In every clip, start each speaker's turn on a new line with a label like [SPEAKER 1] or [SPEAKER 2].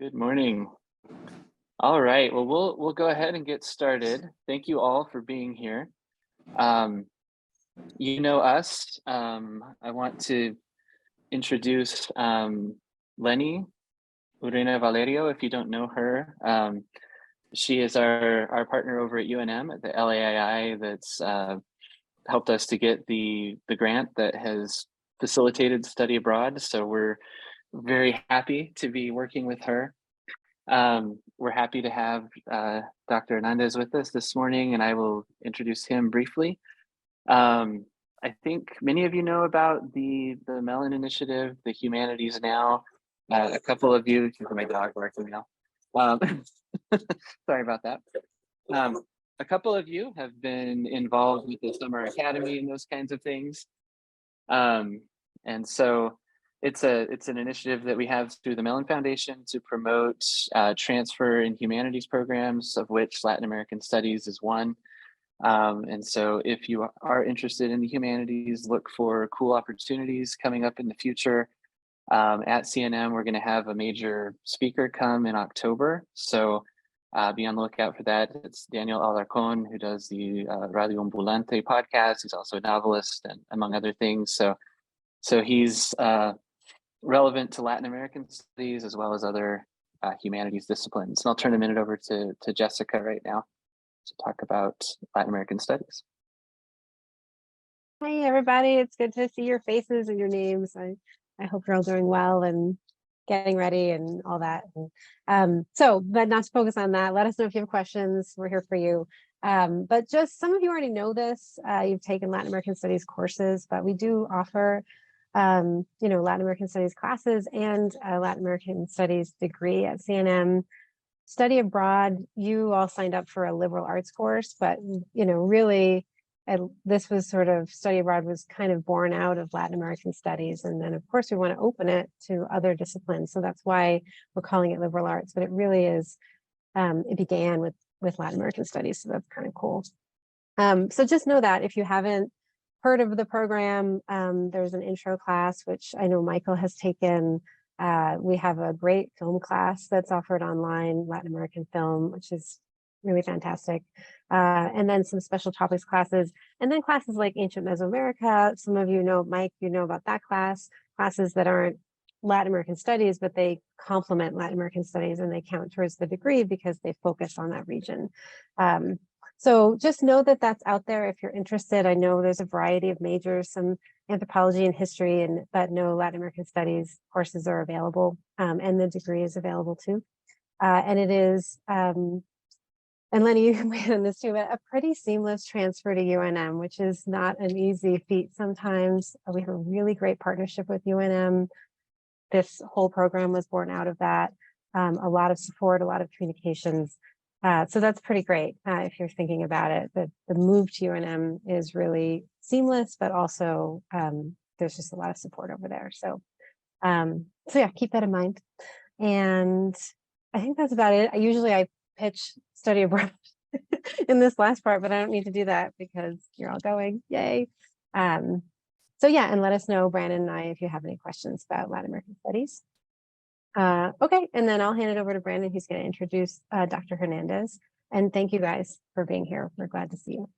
[SPEAKER 1] Good morning. All right, well, we'll go ahead and get started. Thank you all for being here. Um, you know us. I want to introduce Lenny Urena Valerio. If you don't know her, she is our partner over at UNM at the LAII that's helped us to get the grant that has facilitated study abroad. So we're very happy to be working with her. We're happy to have Dr. Hernández with us this morning, and I will introduce him briefly. I think many of you know about the Mellon Initiative, the Humanities Now. A couple of you, my dog barking now. Sorry about that. A couple of you have been involved with the Summer Academy and those kinds of things. And so it's an initiative that we have through the Mellon Foundation to promote transfer in humanities programs, of which Latin American Studies is one. And so if you are interested in the humanities, look for cool opportunities coming up in the future. At CNM, we're going to have a major speaker come in October. So be on the lookout for that. It's Daniel Alarcon, who does the Radio Ambulante podcast. He's also a novelist, and among other things. So he's relevant to Latin American studies as well as other humanities disciplines. And I'll turn a minute over to Jessica right now to talk about Latin American studies.
[SPEAKER 2] Hi, everybody. It's good to see your faces and your names. I hope you're all doing well and getting ready and all that. But not to focus on that, let us know if you have questions. We're here for you. But just some of you already know this. You've taken Latin American Studies courses, but we do offer Latin American Studies classes and a Latin American Studies degree at CNM. Study abroad, you all signed up for a liberal arts course, but really this was sort of study abroad was kind of born out of Latin American studies. And then of course we want to open it to other disciplines. So that's why we're calling it liberal arts, but it really is, it began with Latin American studies. So that's kind of cool. So just know that if you haven't heard of the program, there's an intro class, which I know Michael has taken. We have a great film class that's offered online, Latin American film, which is really fantastic. And then some special topics classes, and then classes like Ancient Mesoamerica. Some of you know, Mike, you know about that class, classes that aren't Latin American studies, but they complement Latin American studies and they count towards the degree because they focus on that region. So just know that that's out there if you're interested. I know there's a variety of majors, some anthropology and history, but no Latin American studies courses are available, and the degree is available too. And it is, and Lenny, you can weigh on this too, but a pretty seamless transfer to UNM, which is not an easy feat sometimes. We have a really great partnership with UNM. This whole program was born out of that. A lot of support, a lot of communications. So that's pretty great if you're thinking about it. The move to UNM is really seamless, but also there's just a lot of support over there. So yeah, keep that in mind. And I think that's about it. I pitch study abroad in this last part, but I don't need to do that because you're all going. Yay. So yeah, and let us know, Brandon and I, if you have any questions about Latin American studies. Okay, and then I'll hand it over to Brandon. He's going to introduce Dr. Hernández. And thank you guys for being here. We're glad to see you.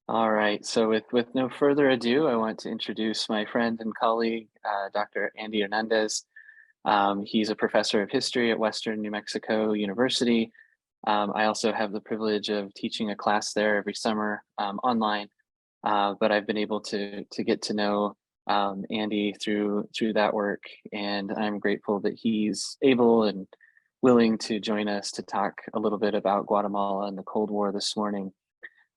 [SPEAKER 1] All right, so with no further ado, I want to introduce my friend and colleague, Dr. Andy Hernández. He's a professor of history at Western New Mexico University. I also have the privilege of teaching a class there every summer online, but I've been able to get to know Andy through that work, and I'm grateful that he's able and willing to join us to talk a little bit about Guatemala and the Cold War this morning.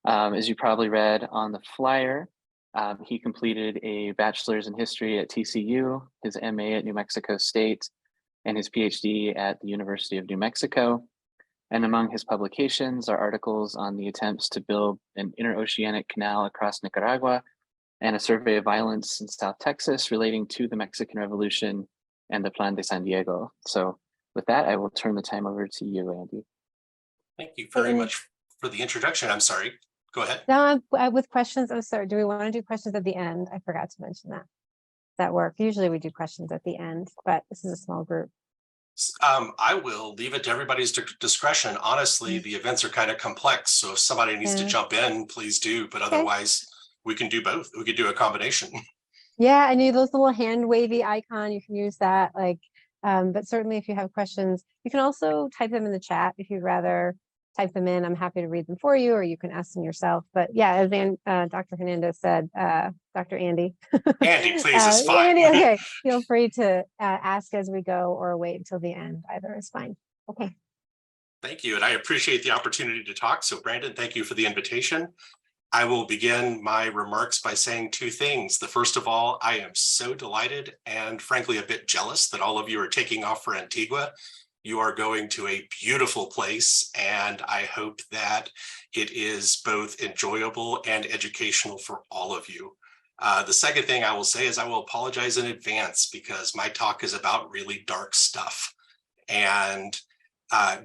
[SPEAKER 1] As you probably read on the flyer, he completed a bachelor's in history at TCU, his MA at New Mexico State, and his PhD at the University of New Mexico. And among his publications are articles on the attempts to build an interoceanic canal across Nicaragua and a survey of violence in South Texas relating to the Mexican Revolution and the Plan de San Diego. So with that, I will turn the time over to you, Andy.
[SPEAKER 3] Thank you very much for the introduction. I'm sorry. Go ahead.
[SPEAKER 2] No, with questions, I'm sorry. Do we want to do questions at the end? I forgot to mention that. that work? Usually we do questions at the end, but this is a small group.
[SPEAKER 3] I will leave it to everybody's discretion. Honestly, the events are kind of complex, so if somebody needs to
[SPEAKER 2] Yeah.
[SPEAKER 3] jump in, please do. But
[SPEAKER 2] Okay.
[SPEAKER 3] otherwise, we can do both. We could do a combination.
[SPEAKER 2] Yeah, I need those little hand wavy icon. You can use that. But certainly if you have questions, you can also type them in the chat if you'd rather type them in. I'm happy to read them for you, or you can ask them yourself. But yeah, as Dr. Hernandez said, Dr. Andy.
[SPEAKER 3] Andy, please, it's fine.
[SPEAKER 2] Andy, okay. Feel free to ask as we go or wait until the end. Either is fine. Okay.
[SPEAKER 3] Thank you. And I appreciate the opportunity to talk. So Brandon, thank you for the invitation. I will begin my remarks by saying two things. The first of all, I am so delighted and frankly a bit jealous that all of you are taking off for Antigua. You are going to a beautiful place, and I hope that it is both enjoyable and educational for all of you. The second thing I will say is I will apologize in advance because my talk is about really dark stuff. And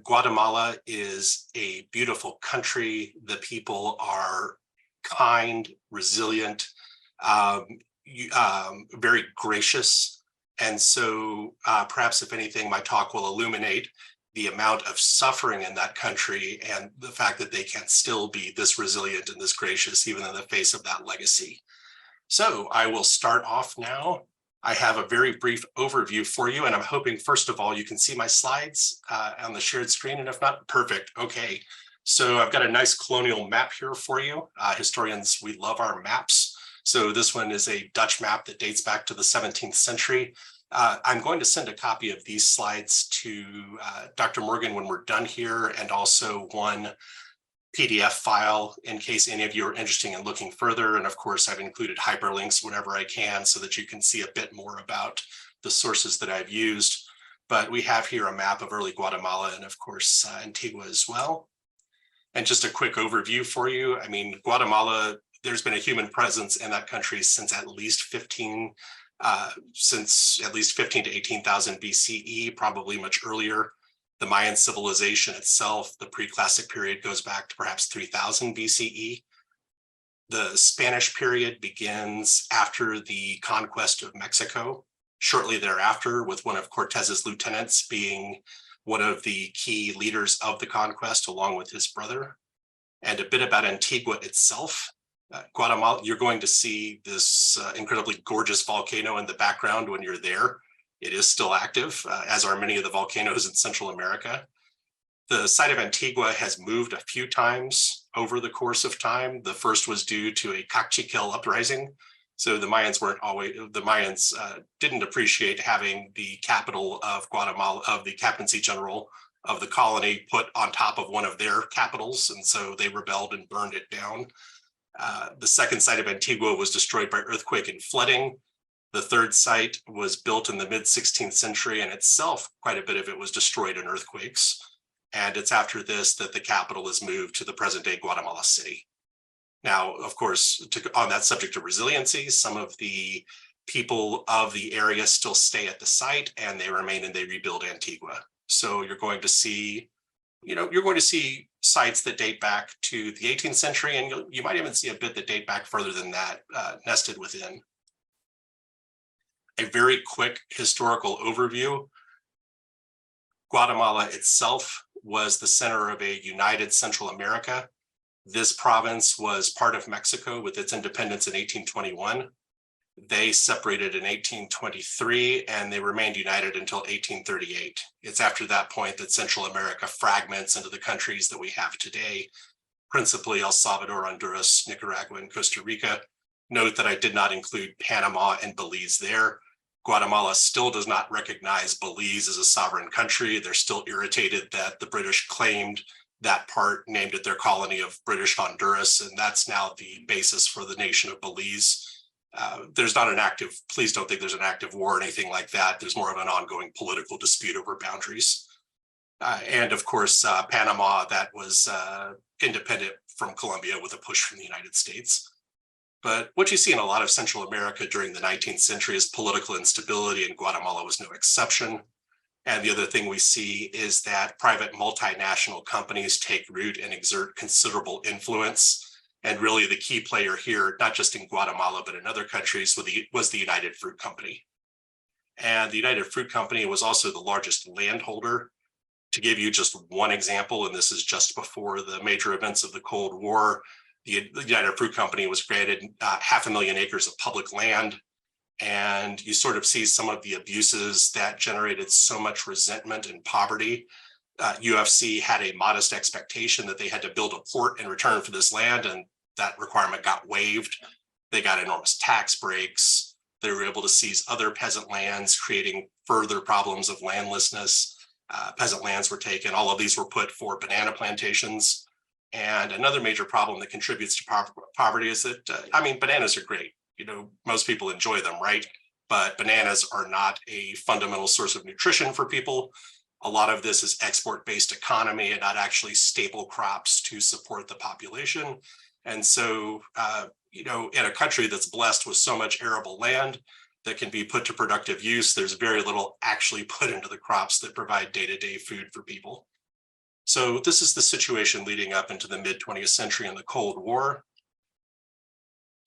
[SPEAKER 3] Guatemala is a beautiful country. The people are kind, resilient, very gracious. And so perhaps if anything, my talk will illuminate the amount of suffering in that country and the fact that they can still be this resilient and this gracious, even in the face of that legacy. So I will start off now. I have a very brief overview for you, and I'm hoping, first of all, you can see my slides on the shared screen, and if not, perfect. Okay, so I've got a nice colonial map here for you. Historians, we love our maps. So this one is a Dutch map that dates back to the 17th century. I'm going to send a copy of these slides to Dr. Morgan when we're done here, and also one PDF file in case any of you are interested in looking further. And of course, I've included hyperlinks whenever I can so that you can see a bit more about the sources that I've used. But we have here a map of early Guatemala and of course, Antigua as well. And just a quick overview for you. I mean, Guatemala, there's been a human presence in that country since at least 15 to 18,000 BCE, probably much earlier. The Mayan civilization itself, the pre-classic period, goes back to perhaps 3000 BCE. The Spanish period begins after the conquest of Mexico, shortly thereafter, with one of Cortez's lieutenants being one of the key leaders of the conquest, along with his brother. And a bit about Antigua itself. Guatemala, you're going to see this incredibly gorgeous volcano in the background when you're there. It is still active, as are many of the volcanoes in Central America. The site of Antigua has moved a few times over the course of time. The first was due to a Cachiquel uprising. So the Mayans didn't appreciate having the capital of Guatemala, of the Captaincy General of the colony, put on top of one of their capitals. And so they rebelled and burned it down. The second site of Antigua was destroyed by earthquake and flooding. The third site was built in the mid-16th century, and itself, quite a bit of it was destroyed in earthquakes. And it's after this that the capital is moved to the present-day Guatemala City. Now, of course, on that subject of resiliency, some of the people of the area still stay at the site, and they remain and they rebuild Antigua. So you're going to see, sites that date back to the 18th century, and you might even see a bit that date back further than that, nested within. A very quick historical overview. Guatemala itself was the center of a united Central America. This province was part of Mexico with its independence in 1821. They separated in 1823 and they remained united until 1838. It's after that point that Central America fragments into the countries that we have today, principally El Salvador, Honduras, Nicaragua, and Costa Rica. Note that I did not include Panama and Belize there. Guatemala still does not recognize Belize as a sovereign country. They're still irritated that the British claimed that part, named it their colony of British Honduras, and that's now the basis for the nation of Belize. There's not an active, please don't think there's an active war or anything like that. There's more of an ongoing political dispute over boundaries. And of course, Panama, that was independent from Colombia with a push from the United States. But what you see in a lot of Central America during the 19th century is political instability, and Guatemala was no exception. And the other thing we see is that private multinational companies take root and exert considerable influence. And really the key player here, not just in Guatemala, but in other countries, was the United Fruit Company. And the United Fruit Company was also the largest landholder. To give you just one example, and this is just before the major events of the Cold War, the United Fruit Company was granted 500,000 acres of public land. And you sort of see some of the abuses that generated so much resentment and poverty. UFC had a modest expectation that they had to build a port in return for this land, and that requirement got waived. They got enormous tax breaks. They were able to seize other peasant lands, creating further problems of landlessness. Peasant lands were taken. All of these were put for banana plantations. And another major problem that contributes to poverty is that, bananas are great. Most people enjoy them, right? But bananas are not a fundamental source of nutrition for people. A lot of this is export-based economy and not actually staple crops to support the population. And so, in a country that's blessed with so much arable land that can be put to productive use, there's very little actually put into the crops that provide day-to-day food for people. So this is the situation leading up into the mid-20th century and the Cold War.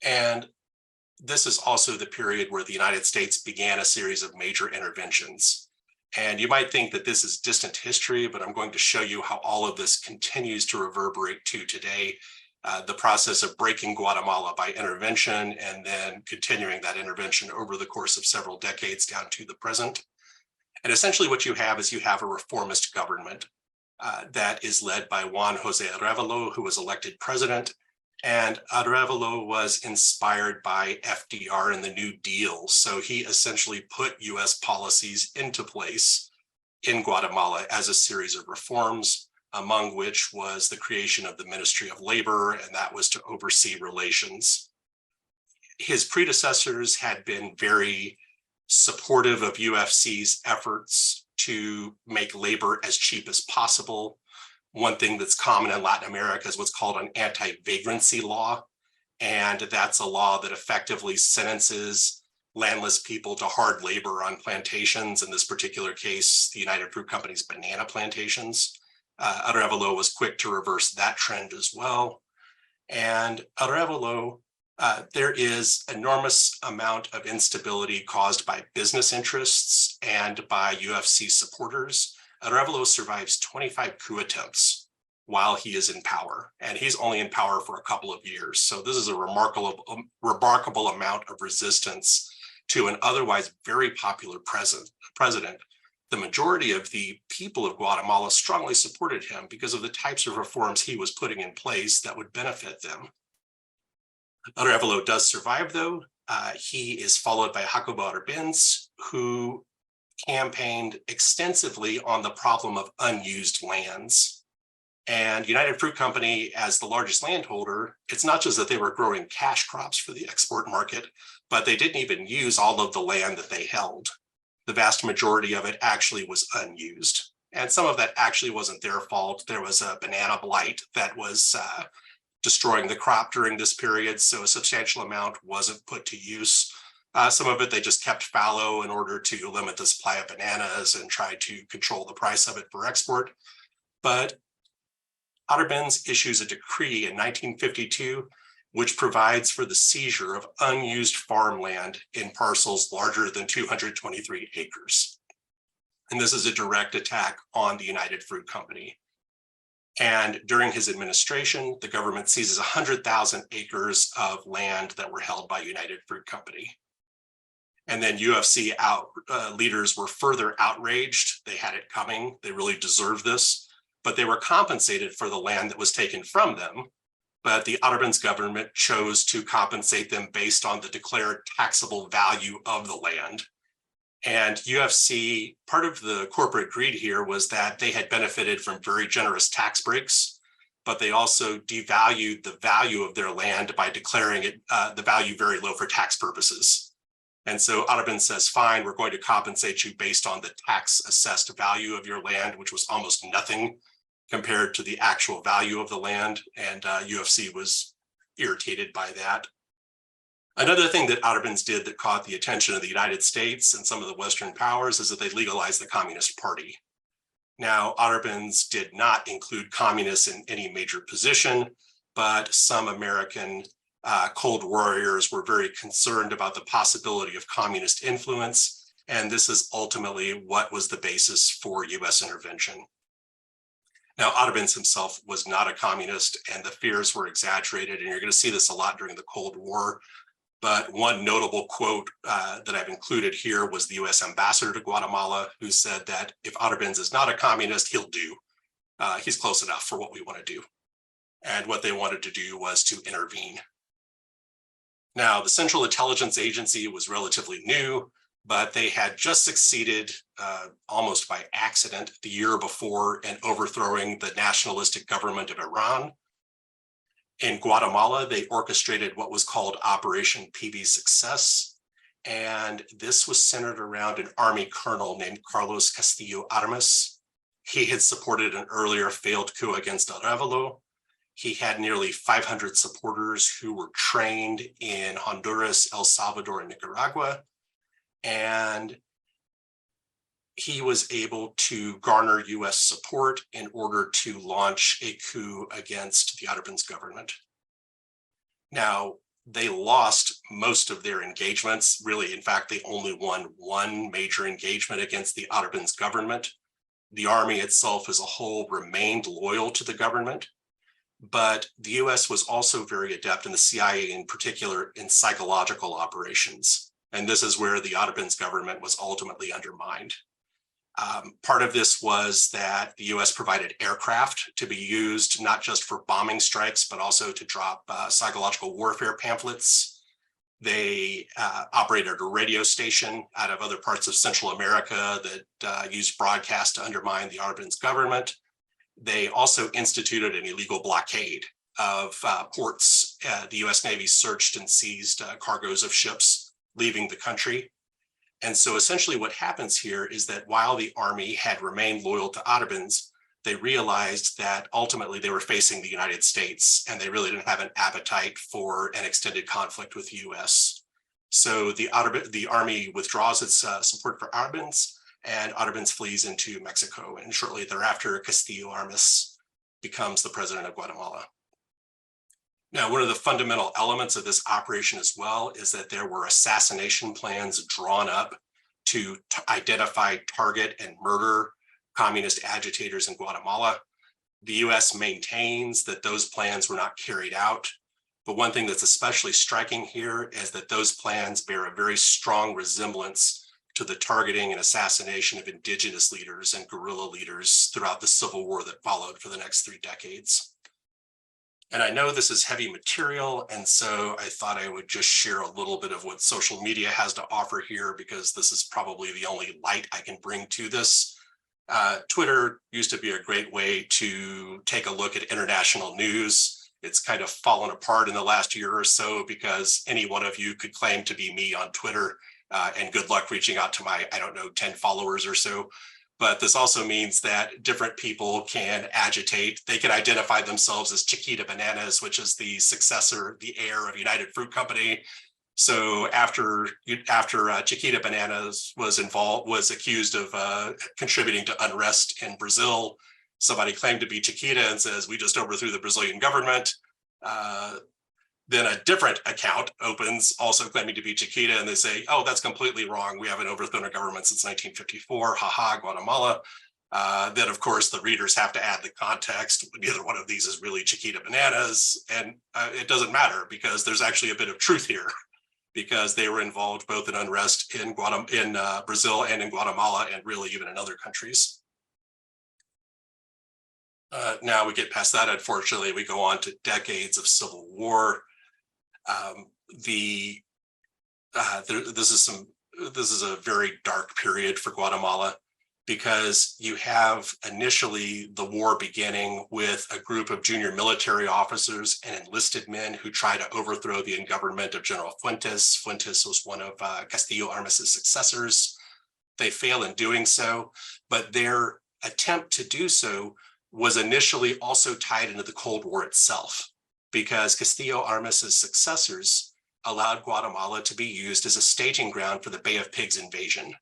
[SPEAKER 3] And this is also the period where the United States began a series of major interventions. And you might think that this is distant history, but I'm going to show you how all of this continues to reverberate to today. The process of breaking Guatemala by intervention and then continuing that intervention over the course of several decades down to the present. And essentially what you have is a reformist government that is led by Juan Jose Arevalo, who was elected president. And Arevalo was inspired by FDR and the New Deal. So he essentially put US policies into place in Guatemala as a series of reforms, among which was the creation of the Ministry of Labor, and that was to oversee relations. His predecessors had been very supportive of UFC's efforts to make labor as cheap as possible. One thing that's common in Latin America is what's called an anti-vagrancy law. And that's a law that effectively sentences landless people to hard labor on plantations. In this particular case, the United Fruit Company's banana plantations. Arevalo was quick to reverse that trend as well. And Arevalo, there is enormous amount of instability caused by business interests and by UFC supporters. Arevalo survives 25 coup attempts while he is in power, and he's only in power for a couple of years. So this is a remarkable amount of resistance to an otherwise very popular president. The majority of the people of Guatemala strongly supported him because of the types of reforms he was putting in place that would benefit them. Arevalo does survive, though. He is followed by Jacobo Arbenz, who campaigned extensively on the problem of unused lands. And United Fruit Company, as the largest landholder, it's not just that they were growing cash crops for the export market, but they didn't even use all of the land that they held. The vast majority of it actually was unused. And some of that actually wasn't their fault. There was a banana blight that was destroying the crop during this period, so a substantial amount wasn't put to use. Some of it they just kept fallow in order to limit the supply of bananas and try to control the price of it for export. But Arbenz issues a decree in 1952, which provides for the seizure of unused farmland in parcels larger than 223 acres. And this is a direct attack on the United Fruit Company. And during his administration, the government seizes 100,000 acres of land that were held by United Fruit Company. And then UFC leaders were further outraged. They had it coming. They really deserved this, but they were compensated for the land that was taken from them. But the Arbenz government chose to compensate them based on the declared taxable value of the land. And UFC, part of the corporate greed here was that they had benefited from very generous tax breaks, but they also devalued the value of their land by declaring it the value very low for tax purposes. And so Arbenz says, fine, we're going to compensate you based on the tax assessed value of your land, which was almost nothing compared to the actual value of the land. And UFC was irritated by that. Another thing that Arbenz did that caught the attention of the United States and some of the Western powers is that they legalized the Communist Party. Now, Arbenz did not include communists in any major position, but some American Cold Warriors were very concerned about the possibility of communist influence, and this is ultimately what was the basis for US intervention. Now, Abrams himself was not a communist, and the fears were exaggerated, and you're going to see this a lot during the Cold War. But one notable quote that I've included here was the US ambassador to Guatemala, who said that if Abrams is not a communist, he'll do. He's close enough for what we want to do. And what they wanted to do was to intervene. Now, the Central Intelligence Agency was relatively new, but they had just succeeded almost by accident the year before in overthrowing the nationalistic government of Iran. In Guatemala, they orchestrated what was called Operation PB Success, and this was centered around an army colonel named Carlos Castillo Armas. He had supported an earlier failed coup against Arevalo. He had nearly 500 supporters who were trained in Honduras, El Salvador, and Nicaragua, and he was able to garner US support in order to launch a coup against the Abrams government. Now, they lost most of their engagements. Really, in fact, they only won one major engagement against the Abrams government. The army itself as a whole remained loyal to the government, but the US was also very adept, in the CIA in particular, in psychological operations. And this is where the Abrams government was ultimately undermined. Part of this was that the US provided aircraft to be used not just for bombing strikes, but also to drop psychological warfare pamphlets. They operated a radio station out of other parts of Central America that used broadcast to undermine the Abrams government. They also instituted an illegal blockade of ports. The US Navy searched and seized cargoes of ships leaving the country. And so essentially what happens here is that while the army had remained loyal to Abrams, they realized that ultimately they were facing the United States, and they really didn't have an appetite for an extended conflict with the US. So the army withdraws its support for Abrams, and Abrams flees into Mexico. And shortly thereafter, Castillo Armas becomes the president of Guatemala. Now, one of the fundamental elements of this operation as well is that there were assassination plans drawn up to identify, target, and murder communist agitators in Guatemala. The US maintains that those plans were not carried out. But one thing that's especially striking here is that those plans bear a very strong resemblance to the targeting and assassination of indigenous leaders and guerrilla leaders throughout the Civil War that followed for the next 3 decades. And I know this is heavy material, and so I thought I would just share a little bit of what social media has to offer here, because this is probably the only light I can bring to this. Twitter used to be a great way to take a look at international news. It's kind of fallen apart in the last year or so because any one of you could claim to be me on Twitter, and good luck reaching out to my, 10 followers or so. But this also means that different people can agitate. They can identify themselves as Chiquita Bananas, which is the successor, the heir of United Fruit Company. So after Chiquita Bananas was accused of contributing to unrest in Brazil, somebody claimed to be Chiquita and says, we just overthrew the Brazilian government. Then a different account opens, also claiming to be Chiquita, and they say, oh, that's completely wrong. We haven't overthrown a government since 1954, haha, Guatemala. Then, of course, the readers have to add the context. Neither one of these is really Chiquita Bananas, and it doesn't matter because there's actually a bit of truth here, because they were involved both in unrest in Brazil and in Guatemala, and really even in other countries. Now we get past that, unfortunately, we go on to decades of civil war. This is a very dark period for Guatemala, because you have initially the war beginning with a group of junior military officers and enlisted men who try to overthrow the government of General Fuentes. Fuentes was one of Castillo Armas's successors. They fail in doing so, but their attempt to do so was initially also tied into the Cold War itself, because Castillo Armas's successors allowed Guatemala to be used as a staging ground for the Bay of Pigs invasion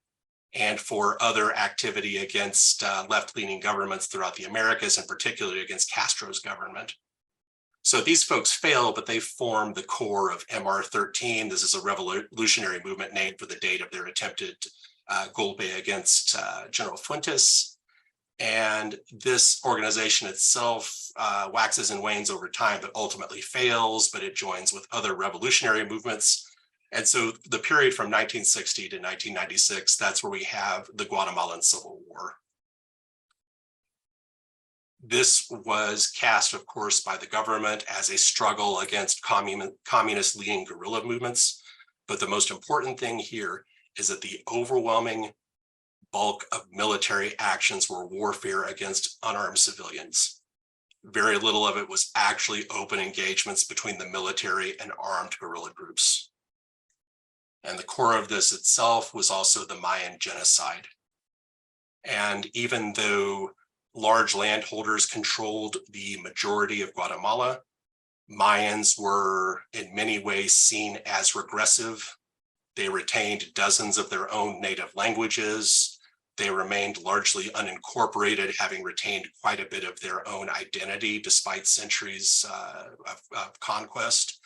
[SPEAKER 3] and for other activity against left-leaning governments throughout the Americas, and particularly against Castro's government. So these folks fail, but they form the core of MR13. This is a revolutionary movement named for the date of their attempted golpe against General Fuentes. And this organization itself waxes and wanes over time, but ultimately fails, but it joins with other revolutionary movements. And so the period from 1960 to 1996, that's where we have the Guatemalan Civil War. This was cast, of course, by the government as a struggle against communist-leaning guerrilla movements. But the most important thing here is that the overwhelming bulk of military actions were warfare against unarmed civilians. Very little of it was actually open engagements between the military and armed guerrilla groups. And the core of this itself was also the Mayan Genocide. And even though large landholders controlled the majority of Guatemala, Mayans were in many ways seen as regressive. They retained dozens of their own native languages. They remained largely unincorporated, having retained quite a bit of their own identity despite centuries of conquest.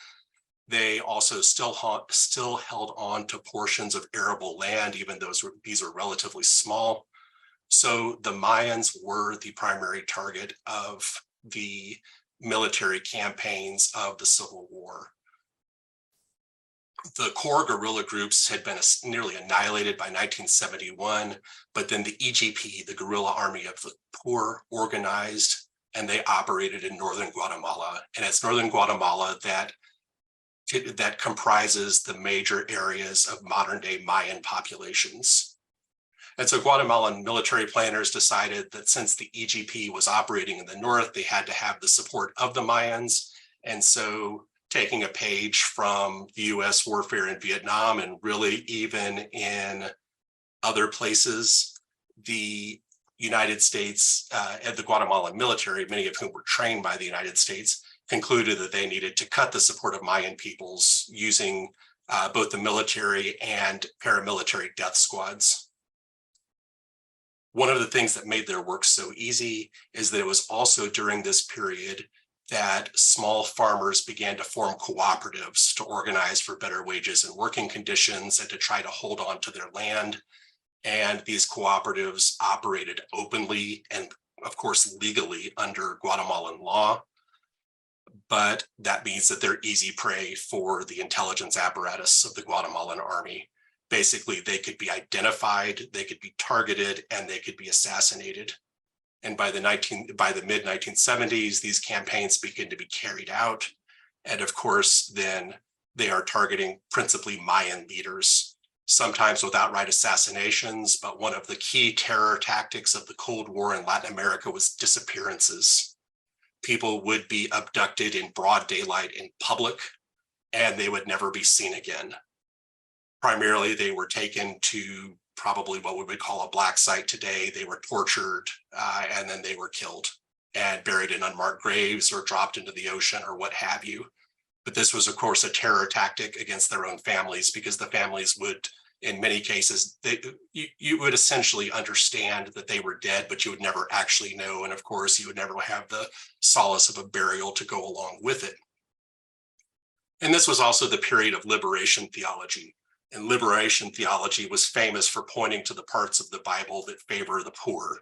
[SPEAKER 3] They also still held on to portions of arable land, even though these were relatively small. So the Mayans were the primary target of the military campaigns of the Civil War. The core guerrilla groups had been nearly annihilated by 1971, but then the EGP, the Guerrilla Army of the Poor, organized, and they operated in northern Guatemala. And it's northern Guatemala that comprises the major areas of modern-day Mayan populations. And so Guatemalan military planners decided that since the EGP was operating in the north, they had to have the support of the Mayans. And so taking a page from US warfare in Vietnam and really even in other places, the United States and the Guatemalan military, many of whom were trained by the United States, concluded that they needed to cut the support of Mayan peoples using both the military and paramilitary death squads. One of the things that made their work so easy is that it was also during this period that small farmers began to form cooperatives to organize for better wages and working conditions and to try to hold on to their land. And these cooperatives operated openly and, of course, legally under Guatemalan law. But that means that they're easy prey for the intelligence apparatus of the Guatemalan army. Basically, they could be identified, they could be targeted, and they could be assassinated. And by the mid-1970s, these campaigns begin to be carried out. And of course, then they are targeting principally Mayan leaders, sometimes with outright assassinations. But one of the key terror tactics of the Cold War in Latin America was disappearances. People would be abducted in broad daylight in public, and they would never be seen again. Primarily, they were taken to probably what we would call a black site today. They were tortured and then they were killed and buried in unmarked graves or dropped into the ocean or what have you. But this was, of course, a terror tactic against their own families, because the families would, in many cases, you would essentially understand that they were dead, but you would never actually know. And of course, you would never have the solace of a burial to go along with it. And this was also the period of liberation theology. And liberation theology was famous for pointing to the parts of the Bible that favor the poor.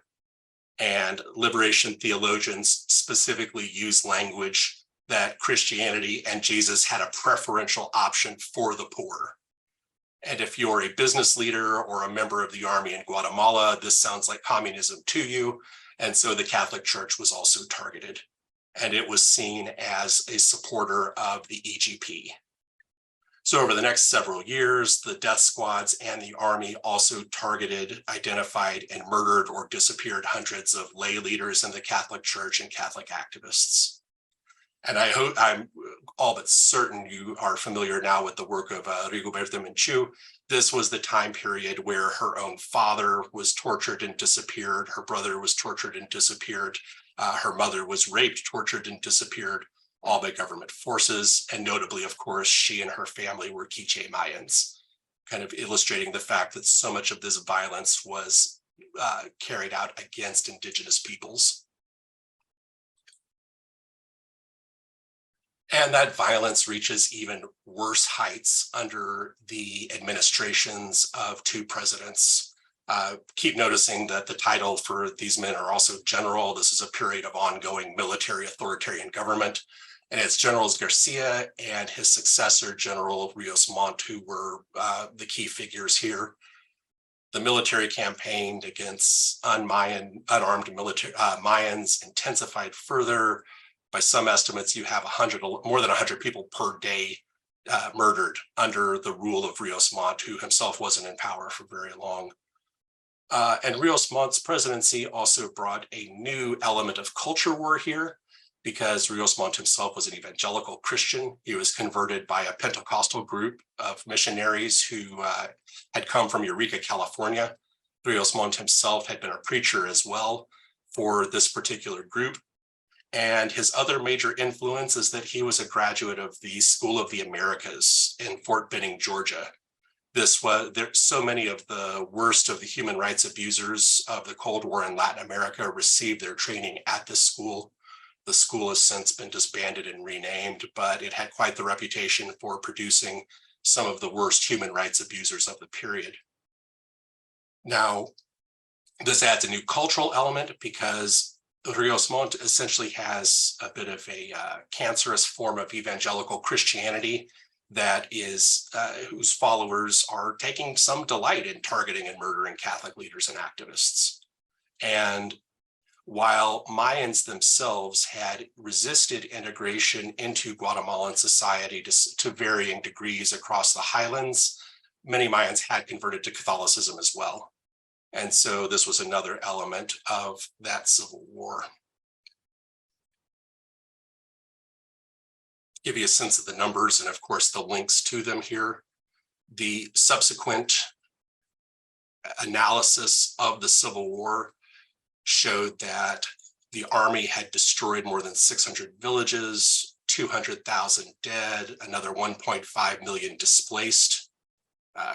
[SPEAKER 3] And liberation theologians specifically use language that Christianity and Jesus had a preferential option for the poor. And if you're a business leader or a member of the army in Guatemala, this sounds like communism to you. And so the Catholic Church was also targeted. And it was seen as a supporter of the EGP. So over the next several years, the death squads and the army also targeted, identified, and murdered or disappeared hundreds of lay leaders in the Catholic Church and Catholic activists. And I hope I'm all but certain you are familiar now with the work of Rigoberta Menchú. This was the time period where her own father was tortured and disappeared. Her brother was tortured and disappeared. Her mother was raped, tortured, and disappeared, all by government forces. And notably, of course, she and her family were Quiche Mayans, kind of illustrating the fact that so much of this violence was carried out against indigenous peoples. And that violence reaches even worse heights under the administrations of two presidents. Keep noticing that the title for these men are also general. This is a period of ongoing military authoritarian government. And it's Generals Garcia and his successor, General Rios Montt, who were the key figures here. The military campaign against unarmed Mayans intensified further. By some estimates, you have more than 100 people per day murdered under the rule of Rios Montt, who himself wasn't in power for very long. And Rios Montt's presidency also brought a new element of culture war here, because Rios Montt himself was an evangelical Christian. He was converted by a Pentecostal group of missionaries who had come from Eureka, California. Rios Montt himself had been a preacher as well for this particular group. And his other major influence is that he was a graduate of the School of the Americas in Fort Benning, Georgia. So many of the worst of the human rights abusers of the Cold War in Latin America received their training at this school. The school has since been disbanded and renamed, but it had quite the reputation for producing some of the worst human rights abusers of the period. Now, this adds a new cultural element because Rios Montt essentially has a bit of a cancerous form of evangelical Christianity that is whose followers are taking some delight in targeting and murdering Catholic leaders and activists. And while Mayans themselves had resisted integration into Guatemalan society to varying degrees across the highlands, many Mayans had converted to Catholicism as well. And so this was another element of that civil war. Give you a sense of the numbers and of course the links to them here. The subsequent analysis of the Civil War showed that the army had destroyed more than 600 villages, 200,000 dead, another 1.5 million displaced.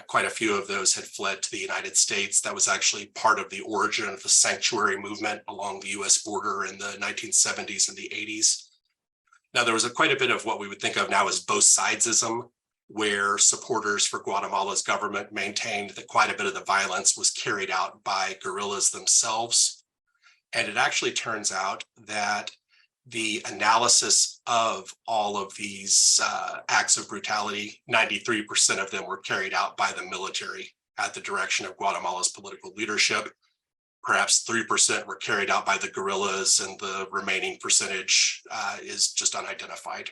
[SPEAKER 3] Quite a few of those had fled to the United States. That was actually part of the origin of the sanctuary movement along the US border in the 1970s and the 80s. Now, there was quite a bit of what we would think of now as both sidesism, where supporters for Guatemala's government maintained that quite a bit of the violence was carried out by guerrillas themselves. And it actually turns out that the analysis of all of these acts of brutality, 93% of them were carried out by the military at the direction of Guatemala's political leadership. Perhaps 3% were carried out by the guerrillas, and the remaining percentage is just unidentified.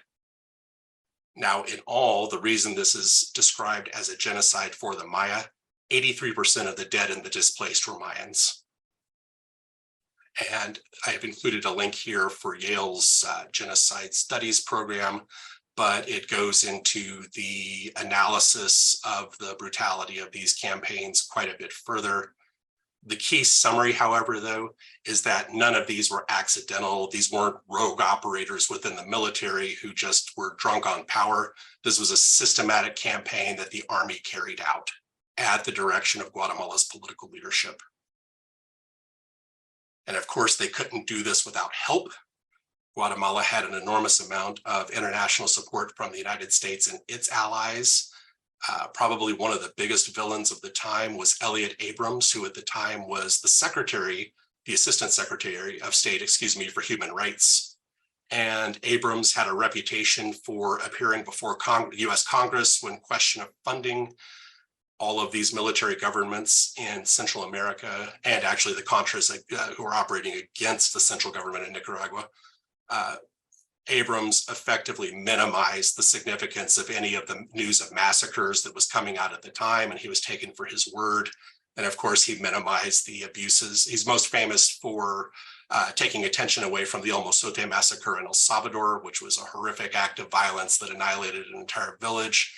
[SPEAKER 3] Now, in all, the reason this is described as a genocide for the Maya, 83% of the dead and the displaced were Mayans. And I have included a link here for Yale's genocide studies program, but it goes into the analysis of the brutality of these campaigns quite a bit further. The key summary, however, though, is that none of these were accidental. These weren't rogue operators within the military who just were drunk on power. This was a systematic campaign that the army carried out at the direction of Guatemala's political leadership. And of course, they couldn't do this without help. Guatemala had an enormous amount of international support from the United States and its allies. Probably one of the biggest villains of the time was Elliot Abrams, who at the time was the Assistant Secretary of State, for Human Rights. And Abrams had a reputation for appearing before US Congress when question of funding all of these military governments in Central America, and actually the Contras who are operating against the central government in Nicaragua. Abrams effectively minimized the significance of any of the news of massacres that was coming out at the time, and he was taken for his word. And of course, he minimized the abuses. He's most famous for taking attention away from the El Mozote massacre in El Salvador, which was a horrific act of violence that annihilated an entire village.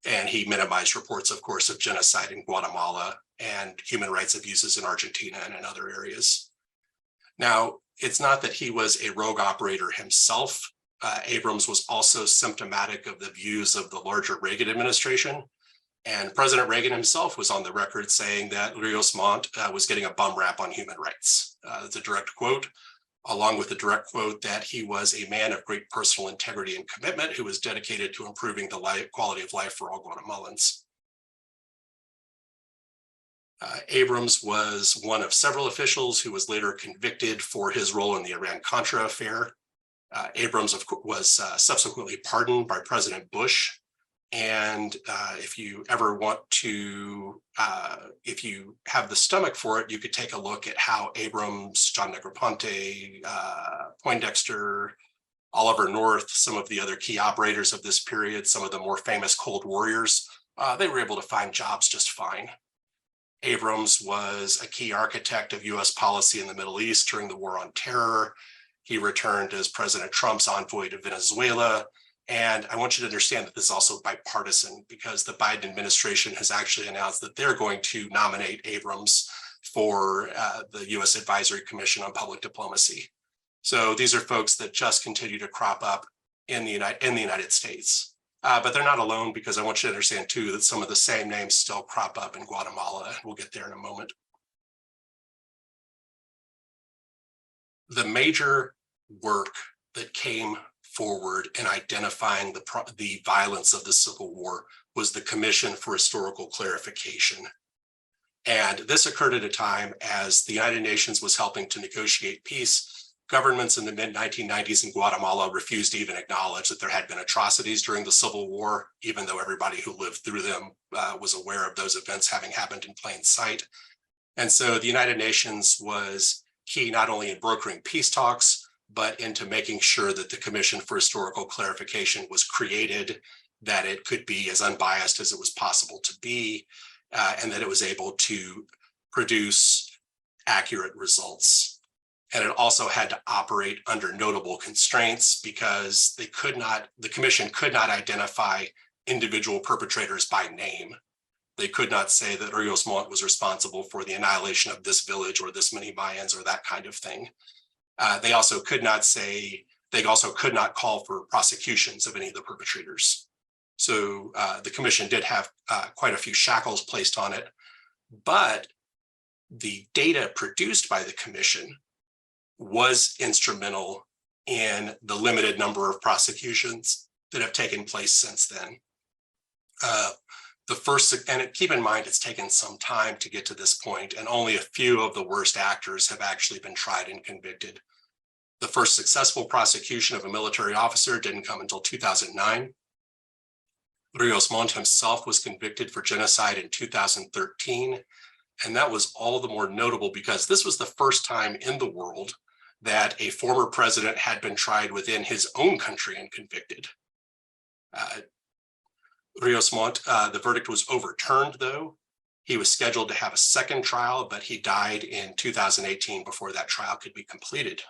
[SPEAKER 3] And he minimized reports, of course, of genocide in Guatemala and human rights abuses in Argentina and in other areas. Now, it's not that he was a rogue operator himself. Abrams was also symptomatic of the views of the larger Reagan administration. And President Reagan himself was on the record saying that Rios Montt was getting a bum rap on human rights. It's a direct quote. along with a direct quote that he was a man of great personal integrity and commitment who was dedicated to improving the quality of life for all Guatemalans. Abrams was one of several officials who was later convicted for his role in the Iran-Contra affair. Abrams was subsequently pardoned by President Bush. And if you ever want to, if you have the stomach for it, you could take a look at how Abrams, John Negroponte, Poindexter, Oliver North, some of the other key operators of this period, some of the more famous Cold Warriors, they were able to find jobs just fine. Abrams was a key architect of US policy in the Middle East during the War on Terror. He returned as President Trump's envoy to Venezuela. And I want you to understand that this is also bipartisan because the Biden administration has actually announced that they're going to nominate Abrams for the US Advisory Commission on Public Diplomacy. So these are folks that just continue to crop up in the United States. But they're not alone because I want you to understand too that some of the same names still crop up in Guatemala. We'll get there in a moment. The major work that came forward in identifying the violence of the Civil War was the Commission for Historical Clarification. And this occurred at a time as the United Nations was helping to negotiate peace. Governments in the mid-1990s in Guatemala refused to even acknowledge that there had been atrocities during the Civil War, even though everybody who lived through them was aware of those events having happened in plain sight. And so the United Nations was key not only in brokering peace talks, but into making sure that the Commission for Historical Clarification was created, that it could be as unbiased as it was possible to be, and that it was able to produce accurate results. And it also had to operate under notable constraints because the Commission could not identify individual perpetrators by name. They could not say that Rios Montt was responsible for the annihilation of this village or this many Mayans or that kind of thing. They also could not call for prosecutions of any of the perpetrators. So the Commission did have quite a few shackles placed on it, but the data produced by the Commission was instrumental in the limited number of prosecutions that have taken place since then. Keep in mind, it's taken some time to get to this point, and only a few of the worst actors have actually been tried and convicted. The first successful prosecution of a military officer didn't come until 2009. Rios Montt himself was convicted for genocide in 2013, and that was all the more notable because this was the first time in the world that a former president had been tried within his own country and convicted. Rios Montt, the verdict was overturned though. He was scheduled to have a second trial, but he died in 2018 before that trial could be completed.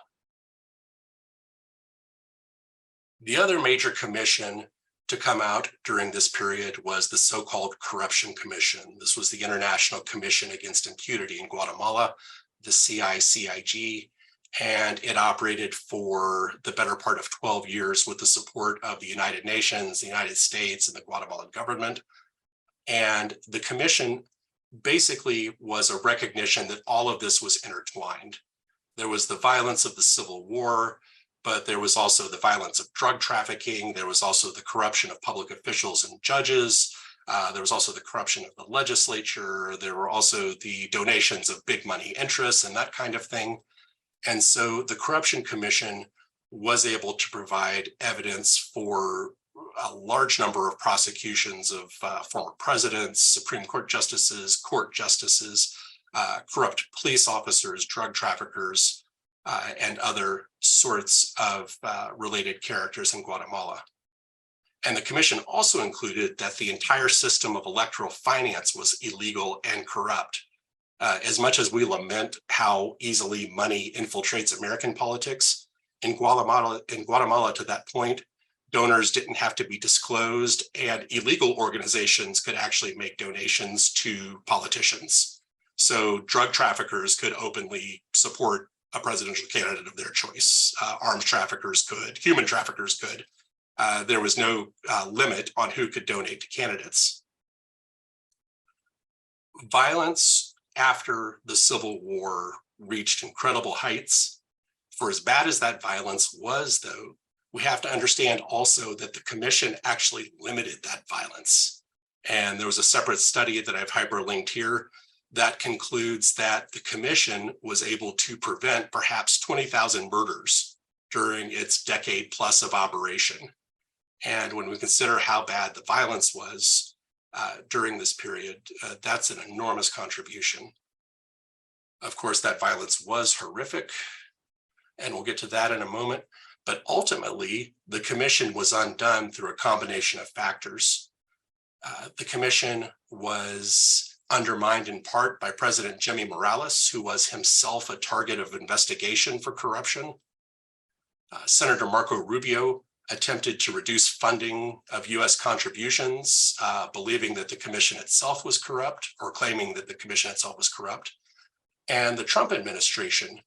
[SPEAKER 3] The other major commission to come out during this period was the so-called Corruption Commission. This was the International Commission Against Impunity in Guatemala, the CICIG, and it operated for the better part of 12 years with the support of the United Nations, the United States, and the Guatemalan government. And the commission basically was a recognition that all of this was intertwined. There was the violence of the Civil War, but there was also the violence of drug trafficking. There was also the corruption of public officials and judges. There was also the corruption of the legislature. There were also the donations of big money interests and that kind of thing. And so the Corruption Commission was able to provide evidence for a large number of prosecutions of former presidents, Supreme Court justices, court justices, corrupt police officers, drug traffickers, and other sorts of related characters in Guatemala. And the commission also included that the entire system of electoral finance was illegal and corrupt. As much as we lament how easily money infiltrates American politics, in Guatemala to that point, donors didn't have to be disclosed, and illegal organizations could actually make donations to politicians. So drug traffickers could openly support a presidential candidate of their choice. Arms traffickers could, human traffickers could. There was no limit on who could donate to candidates. Violence after the Civil War reached incredible heights. For as bad as that violence was, though, we have to understand also that the commission actually limited that violence. And there was a separate study that I've hyperlinked here that concludes that the commission was able to prevent perhaps 20,000 murders during its decade plus of operation. And when we consider how bad the violence was during this period, that's an enormous contribution. Of course, that violence was horrific, and we'll get to that in a moment. But ultimately, the commission was undone through a combination of factors. The commission was undermined in part by President Jimmy Morales, who was himself a target of investigation for corruption. Senator Marco Rubio attempted to reduce funding of US contributions, believing that the commission itself was corrupt, or claiming that the commission itself was corrupt. And the Trump administration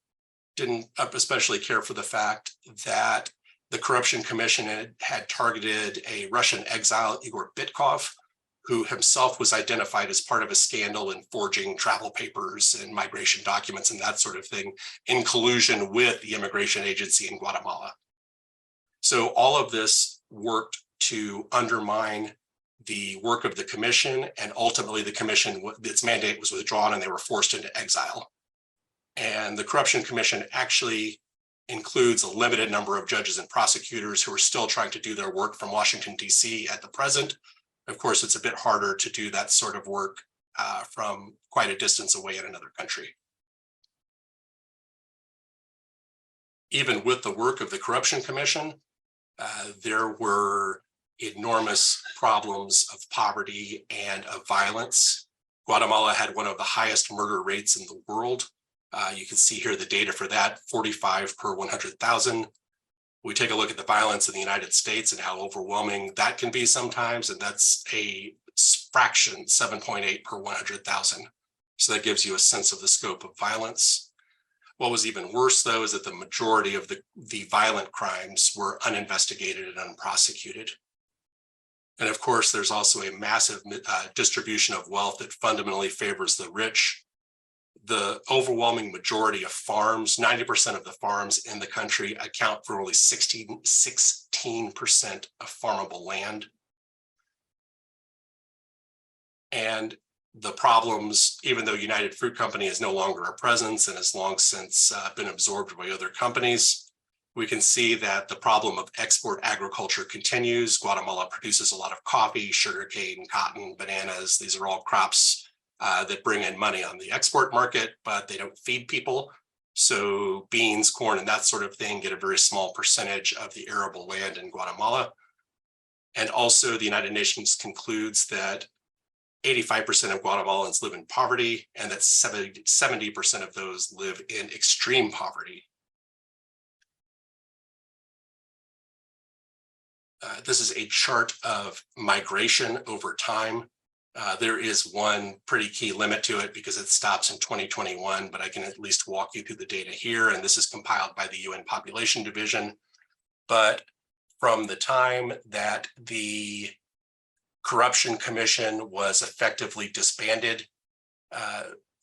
[SPEAKER 3] didn't especially care for the fact that the Corruption Commission had targeted a Russian exile, Igor Bitkov, who himself was identified as part of a scandal in forging travel papers and migration documents and that sort of thing in collusion with the immigration agency in Guatemala. So all of this worked to undermine the work of the commission, and ultimately the commission, its mandate was withdrawn and they were forced into exile. And the Corruption Commission actually includes a limited number of judges and prosecutors who are still trying to do their work from Washington, D.C. at the present. Of course, it's a bit harder to do that sort of work from quite a distance away in another country. Even with the work of the Corruption Commission, there were enormous problems of poverty and of violence. Guatemala had one of the highest murder rates in the world. You can see here the data for that, 45 per 100,000. We take a look at the violence in the United States and how overwhelming that can be sometimes, and that's a fraction, 7.8 per 100,000. So that gives you a sense of the scope of violence. What was even worse, though, is that the majority of the violent crimes were uninvestigated and unprosecuted. And of course, there's also a massive distribution of wealth that fundamentally favors the rich. The overwhelming majority of farms, 90% of the farms in the country, account for only 16% of farmable land. And the problems, even though United Fruit Company is no longer a presence and has long since been absorbed by other companies, we can see that the problem of export agriculture continues. Guatemala produces a lot of coffee, sugarcane, cotton, bananas. These are all crops that bring in money on the export market, but they don't feed people. So beans, corn, and that sort of thing get a very small percentage of the arable land in Guatemala. And also the United Nations concludes that 85% of Guatemalans live in poverty, and that 70% of those live in extreme poverty. This is a chart of migration over time. There is one pretty key limit to it because it stops in 2021, but I can at least walk you through the data here. And this is compiled by the UN Population Division. But from the time that the Corruption Commission was effectively disbanded,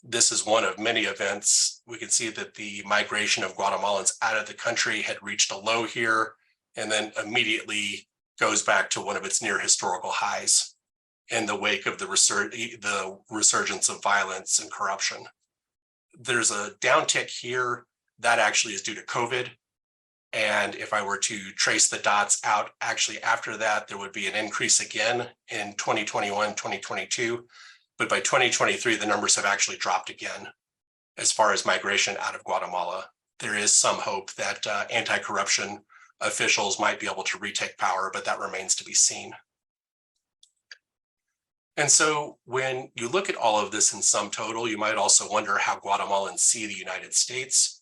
[SPEAKER 3] this is one of many events. We can see that the migration of Guatemalans out of the country had reached a low here, and then immediately goes back to one of its near historical highs in the wake of the resurgence of violence and corruption. There's a downtick here that actually is due to COVID. And if I were to trace the dots out, actually after that, there would be an increase again in 2021, 2022. But by 2023, the numbers have actually dropped again as far as migration out of Guatemala. There is some hope that anti-corruption officials might be able to retake power, but that remains to be seen. And so when you look at all of this in sum total, you might also wonder how Guatemalans see the United States.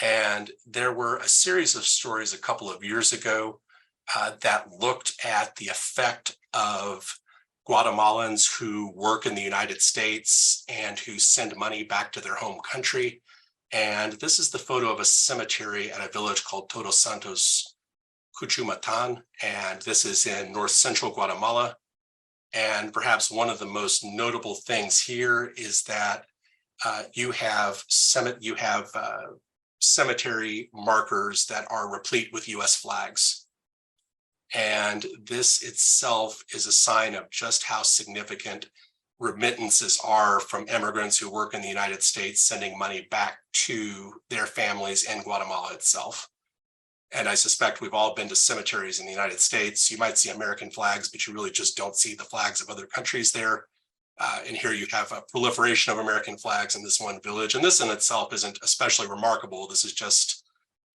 [SPEAKER 3] And there were a series of stories a couple of years ago that looked at the effect of Guatemalans who work in the United States and who send money back to their home country. And this is the photo of a cemetery at a village called Todos Santos, Cuchumatan. And this is in north central Guatemala. And perhaps one of the most notable things here is that you have cemetery markers that are replete with US flags. And this itself is a sign of just how significant remittances are from immigrants who work in the United States, sending money back to their families in Guatemala itself. And I suspect we've all been to cemeteries in the United States. You might see American flags, but you really just don't see the flags of other countries there. And here you have a proliferation of American flags in this one village. And this in itself isn't especially remarkable. This is just,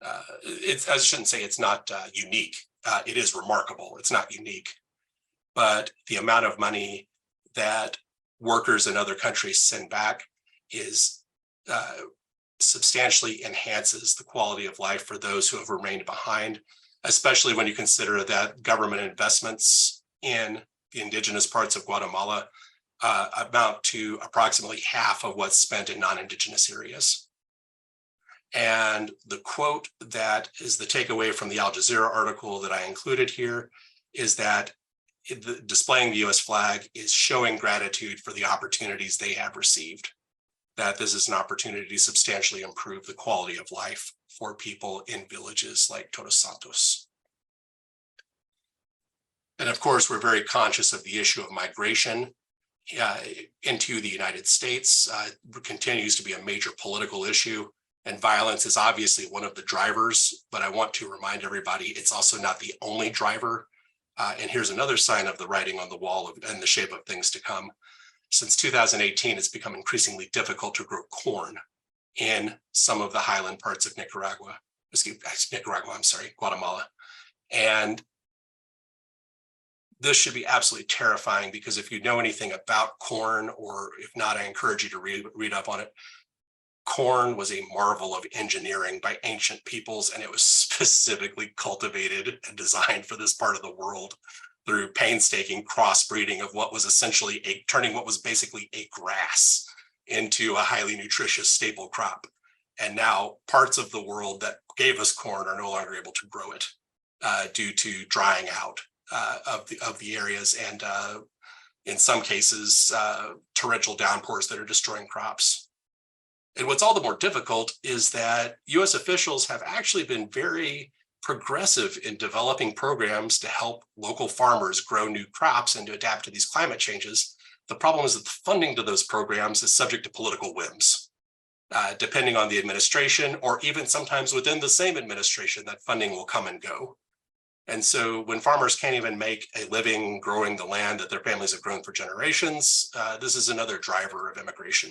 [SPEAKER 3] I shouldn't say it's not unique. It is remarkable. It's not unique. But the amount of money that workers in other countries send back is substantially enhances the quality of life for those who have remained behind, especially when you consider that government investments in the indigenous parts of Guatemala amount to approximately half of what's spent in non-indigenous areas. And the quote that is the takeaway from the Al Jazeera article that I included here is that displaying the US flag is showing gratitude for the opportunities they have received, that this is an opportunity to substantially improve the quality of life for people in villages like Todos Santos. And of course, we're very conscious of the issue of migration into the United States. It continues to be a major political issue, and violence is obviously one of the drivers, but I want to remind everybody it's also not the only driver. And here's another sign of the writing on the wall and the shape of things to come. Since 2018, it's become increasingly difficult to grow corn in some of the highland parts of Guatemala. And this should be absolutely terrifying, because if you know anything about corn, or if not, I encourage you to read up on it. Corn was a marvel of engineering by ancient peoples, and it was specifically cultivated and designed for this part of the world through painstaking crossbreeding of what was essentially turning what was basically a grass into a highly nutritious staple crop. And now parts of the world that gave us corn are no longer able to grow it due to drying out of the areas, and in some cases, torrential downpours that are destroying crops. And what's all the more difficult is that US officials have actually been very progressive in developing programs to help local farmers grow new crops and to adapt to these climate changes. The problem is that the funding to those programs is subject to political whims. Depending on the administration, or even sometimes within the same administration, that funding will come and go. And so when farmers can't even make a living growing the land that their families have grown for generations, this is another driver of immigration.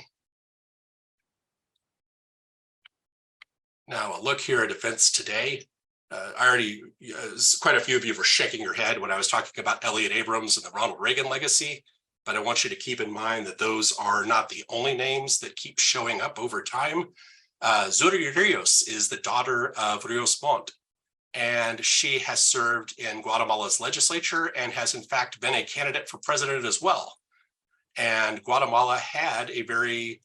[SPEAKER 3] Now, a look here at events today. Quite a few of you were shaking your head when I was talking about Elliot Abrams and the Ronald Reagan legacy, but I want you to keep in mind that those are not the only names that keep showing up over time. Zuri Rios is the daughter of Rios Montt, and she has served in Guatemala's legislature and has in fact been a candidate for president as well. And Guatemala had a very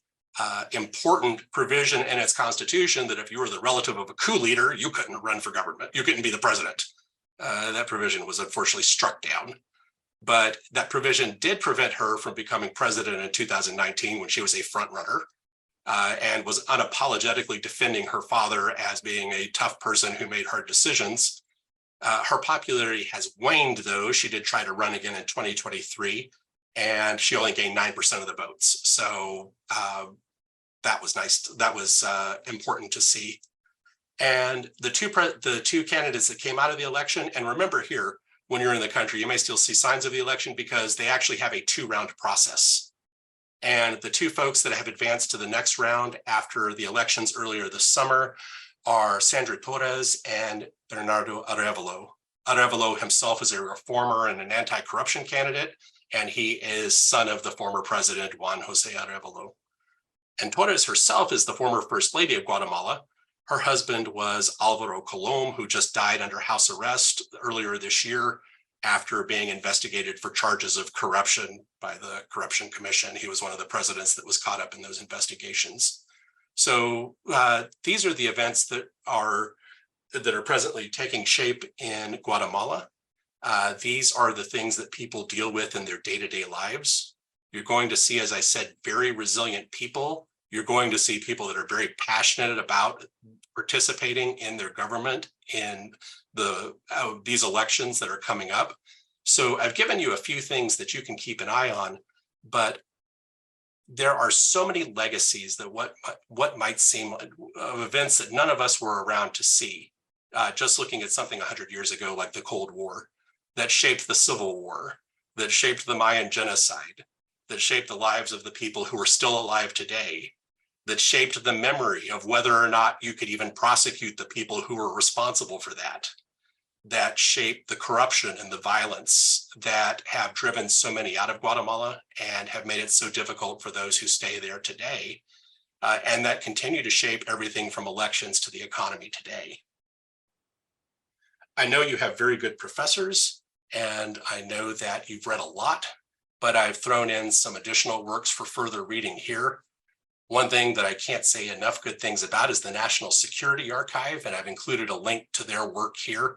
[SPEAKER 3] important provision in its constitution that if you were the relative of a coup leader, you couldn't run for government. You couldn't be the president. That provision was unfortunately struck down. But that provision did prevent her from becoming president in 2019 when she was a front runner and was unapologetically defending her father as being a tough person who made hard decisions. Her popularity has waned, though. She did try to run again in 2023, and she only gained 9% of the votes. So that was nice. That was important to see. And the two candidates that came out of the election, and remember here, when you're in the country, you may still see signs of the election because they actually have a 2-round process. And the two folks that have advanced to the next round after the elections earlier this summer are Sandra Torres and Bernardo Arevalo. Arevalo himself is a reformer and an anti-corruption candidate, and he is son of the former president, Juan Jose Arevalo. And Torres herself is the former First Lady of Guatemala. Her husband was Alvaro Colom, who just died under house arrest earlier this year after being investigated for charges of corruption by the Corruption Commission. He was one of the presidents that was caught up in those investigations. So these are the events that are presently taking shape in Guatemala. These are the things that people deal with in their day-to-day lives. You're going to see, as I said, very resilient people. You're going to see people that are very passionate about participating in their government in these elections that are coming up. So I've given you a few things that you can keep an eye on, but there are so many legacies that what might seem like of events that none of us were around to see. Just looking at something 100 years ago, like the Cold War, that shaped the Civil War, that shaped the Mayan Genocide, that shaped the lives of the people who are still alive today, that shaped the memory of whether or not you could even prosecute the people who were responsible for that, that shaped the corruption and the violence that have driven so many out of Guatemala and have made it so difficult for those who stay there today, and that continue to shape everything from elections to the economy today. I know you have very good professors, and I know that you've read a lot, but I've thrown in some additional works for further reading here. One thing that I can't say enough good things about is the National Security Archive, and I've included a link to their work here.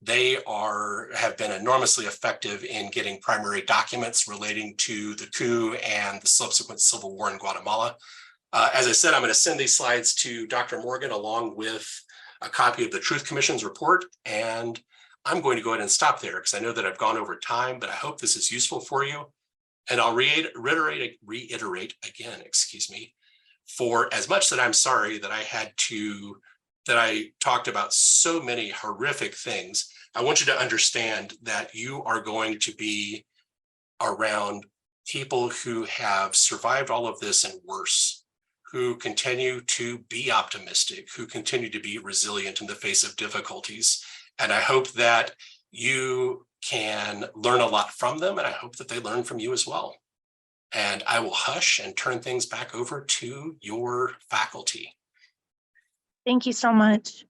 [SPEAKER 3] They have been enormously effective in getting primary documents relating to the coup and the subsequent civil war in Guatemala. As I said, I'm going to send these slides to Dr. Morgan along with a copy of the Truth Commission's report, and I'm going to go ahead and stop there because I know that I've gone over time, but I hope this is useful for you. And I'll reiterate again, excuse me, for as much that I'm sorry that I talked about so many horrific things, I want you to understand that you are going to be around people who have survived all of this and worse, who continue to be optimistic, who continue to be resilient in the face of difficulties. And I hope that you can learn a lot from them, and I hope that they learn from you as well. And I will hush and turn things back over to your faculty.
[SPEAKER 4] Thank you so much.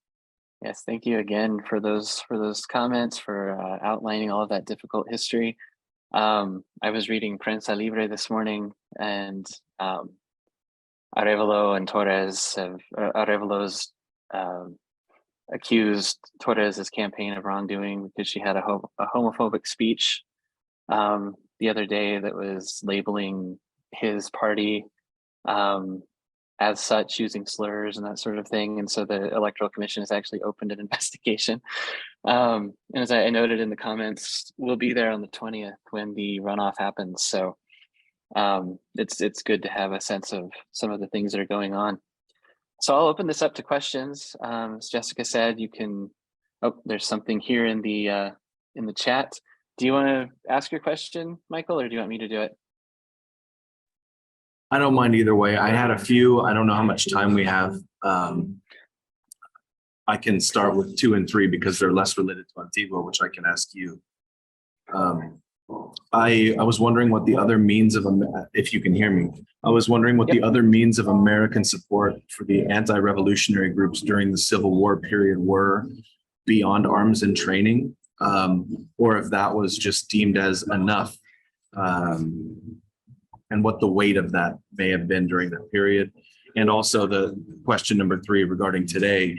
[SPEAKER 1] Yes, thank you again for those comments, for outlining all of that difficult history. I was reading Prensa Libre this morning, and Arevalo and Torres Arevalos accused Torres's campaign of wrongdoing because she had a homophobic speech the other day that was labeling his party as such, using slurs and that sort of thing. And so the Electoral Commission has actually opened an investigation. And as I noted in the comments, we'll be there on the 20th when the runoff happens. So it's good to have a sense of some of the things that are going on. So I'll open this up to questions. As Jessica said, you can, there's something here in the chat. Do you want to ask your question, Michael, or do you want me to do it?
[SPEAKER 5] I don't mind either way. I had a few. I don't know how much time we have. I can start with 2 and 3 because they're less related to Antigua, which I can ask you. I was wondering what the other means of, if you can hear me, I was wondering what the other means of American support for the anti-revolutionary groups during the Civil War period were beyond arms and training, or if that was just deemed as enough, and what the weight of that may have been during that period. And also the question number 3 regarding today,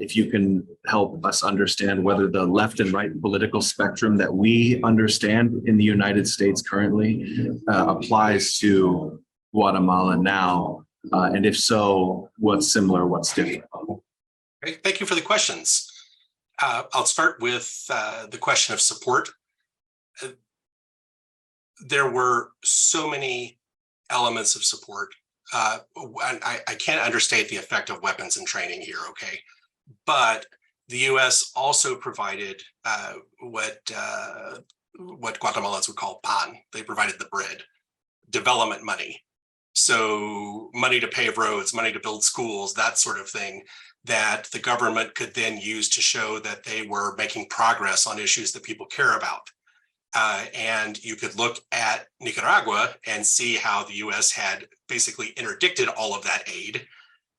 [SPEAKER 5] if you can help us understand whether the left and right political spectrum that we understand in the United States currently applies to Guatemala now, and if so, what's similar, what's different?
[SPEAKER 3] Great. Thank you for the questions. I'll start with the question of support. There were so many elements of support. I can't understate the effect of weapons and training here, okay? But the U.S. also provided what Guatemalans would call pan. They provided the bread, development money. So money to pave roads, money to build schools, that sort of thing, that the government could then use to show that they were making progress on issues that people care about. And you could look at Nicaragua and see how the U.S. had basically interdicted all of that aid,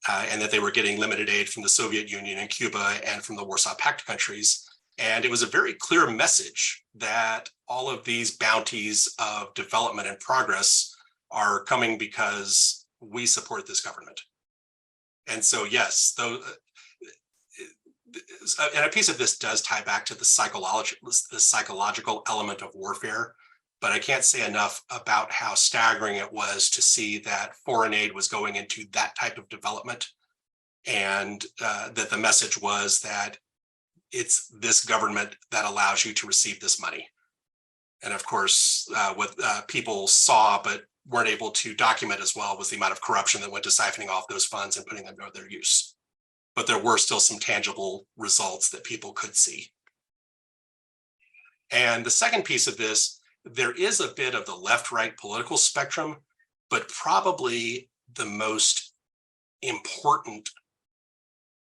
[SPEAKER 3] and that they were getting limited aid from the Soviet Union and Cuba and from the Warsaw Pact countries. And it was a very clear message that all of these bounties of development and progress are coming because we support this government. And so, yes, and a piece of this does tie back to the psychological element of warfare, but I can't say enough about how staggering it was to see that foreign aid was going into that type of development. and that the message was that it's this government that allows you to receive this money. And of course, what people saw but weren't able to document as well was the amount of corruption that went to siphoning off those funds and putting them to their use. But there were still some tangible results that people could see. And the second piece of this, there is a bit of the left-right political spectrum, but probably the most important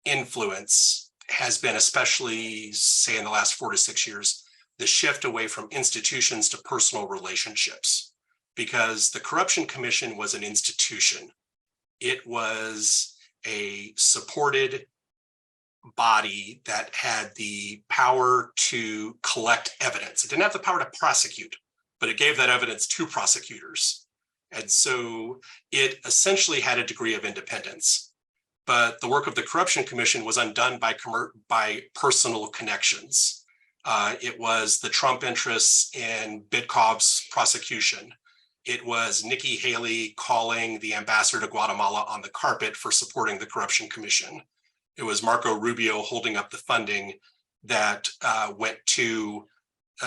[SPEAKER 3] influence has been, especially say in the last 4 to 6 years, the shift away from institutions to personal relationships, because the Corruption Commission was an institution. It was a supported body that had the power to collect evidence. It didn't have the power to prosecute, but it gave that evidence to prosecutors. And so it essentially had a degree of independence. But the work of the Corruption Commission was undone by personal connections. It was the Trump interests in Bitkov's prosecution. It was Nikki Haley calling the ambassador to Guatemala on the carpet for supporting the Corruption Commission. It was Marco Rubio holding up the funding that went to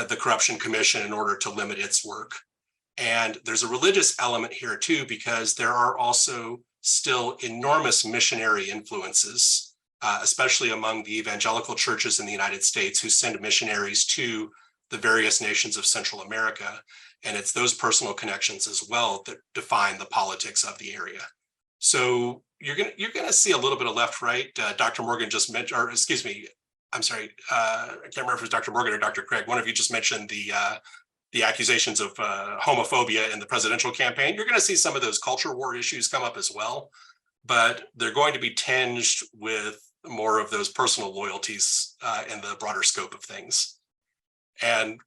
[SPEAKER 3] the Corruption Commission in order to limit its work. And there's a religious element here too, because there are also still enormous missionary influences, especially among the evangelical churches in the United States who send missionaries to the various nations of Central America. And it's those personal connections as well that define the politics of the area. So you're gonna see a little bit of left-right. Dr. Morgan just mentioned, or excuse me, I'm sorry, I can't remember if it was Dr. Morgan or Dr. Craig. One of you just mentioned the accusations of homophobia in the presidential campaign. You're gonna see some of those culture war issues come up as well, but they're going to be tinged with more of those personal loyalties in the broader scope of things. And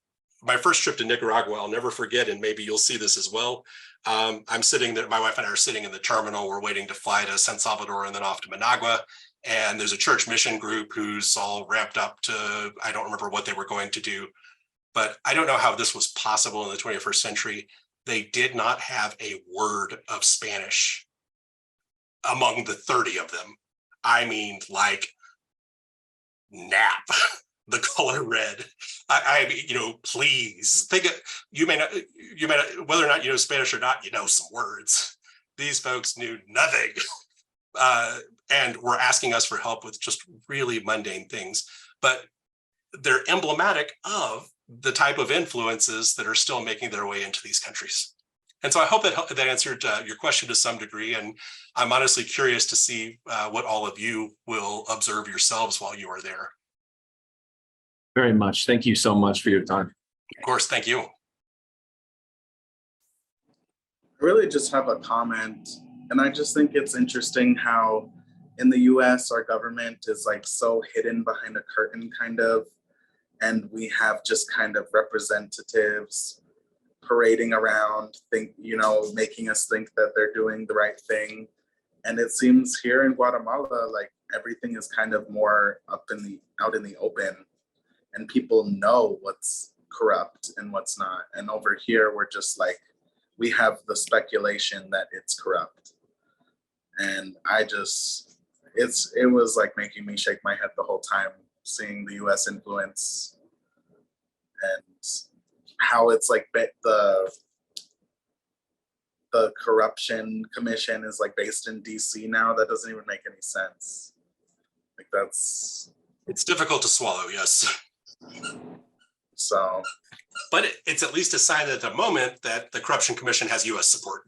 [SPEAKER 3] my first trip to Nicaragua, I'll never forget, and maybe you'll see this as well. I'm sitting there, my wife and I are sitting in the terminal. We're waiting to fly to San Salvador and then off to Managua. And there's a church mission group who's all ramped up to, I don't remember what they were going to do, but I don't know how this was possible in the 21st century. They did not have a word of Spanish among the 30 of them. I mean, like, nap. The color red. I mean, please think it. You may not, whether or not you know Spanish or not, you know some words. These folks knew nothing, and were asking us for help with just really mundane things. But they're emblematic of the type of influences that are still making their way into these countries. And so I hope that answered your question to some degree. And I'm honestly curious to see what all of you will observe yourselves while you are there.
[SPEAKER 5] Very much. Thank you so much for your time.
[SPEAKER 3] Of course, thank you.
[SPEAKER 6] I really just have a comment, and I just think it's interesting how in the US our government is like so hidden behind a curtain kind of, and we have just kind of representatives parading around, making us think that they're doing the right thing. And it seems here in Guatemala, like everything is kind of more out in the open. And people know what's corrupt and what's not. And over here, we're just like, we have the speculation that it's corrupt. And it was like making me shake my head the whole time, seeing the US influence and how it's like the Corruption Commission is like based in DC now. That doesn't even make any sense. Like
[SPEAKER 3] it's difficult to swallow, yes.
[SPEAKER 6] So,
[SPEAKER 3] but it's at least a sign at the moment that the Corruption Commission has US support,